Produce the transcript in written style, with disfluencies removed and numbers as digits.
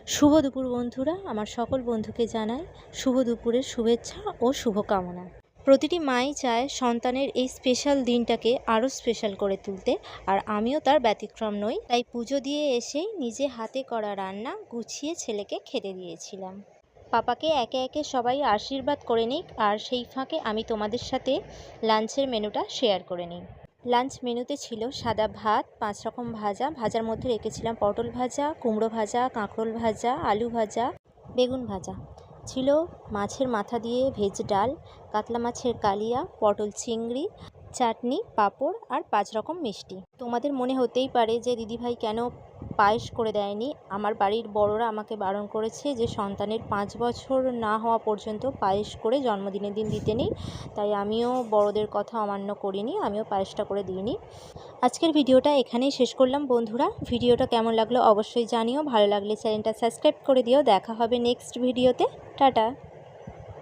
শুভ দুপুর বন্ধুরা, আমার সকল বন্ধুকে জানাই শুভ দুপুরের শুভেচ্ছা ও শুভকামনা। প্রতিটি মাই চায় সন্তানের এই স্পেশাল দিনটাকে আরও স্পেশাল করে তুলতে, আর আমিও তার ব্যতিক্রম নই। তাই পুজো দিয়ে এসেই নিজে হাতে করা রান্না গুছিয়ে ছেলেকে খেতে দিয়েছিলাম। পাপাকে একে একে সবাই আশীর্বাদ করে নিক, আর সেই ফাঁকে আমি তোমাদের সাথে লাঞ্চের মেনুটা শেয়ার করে নিই। লাঞ্চ মেনুতে ছিল সাদা ভাত, 5 রকম ভাজা, ভাজার মধ্যে রেখেছিলাম পটল ভাজা, কুমড়ো ভাজা, কাঁকরোল ভাজা, আলু ভাজা, বেগুন ভাজা। ছিল মাছের মাথা দিয়ে ভেজ ডাল, কাতলা মাছের কালিয়া, পটল চিংড়ি, চাটনি, পাঁপড় আর 5 রকম মিষ্টি। তোমাদের মনে হতেই পারে যে দিদিভাই কেন পায়েস করে দেয়নি। আমার বাড়ির বড়রা আমাকে বারণ করেছে যে সন্তানের 5 বছর না হওয়া পর্যন্ত পায়েস করে জন্মদিনের দিন দিতে নেই। তাই আমিও বড়দের কথা অমান্য করিনি, আমিও পায়েসটা করে দিইনি। আজকের ভিডিওটা এখানেই শেষ করলাম বন্ধুরা। ভিডিওটা কেমন লাগলো অবশ্যই জানিও, ভালো লাগলে চ্যানেলটা সাবস্ক্রাইব করে দিও। দেখা হবে নেক্সট ভিডিওতে। টাটা।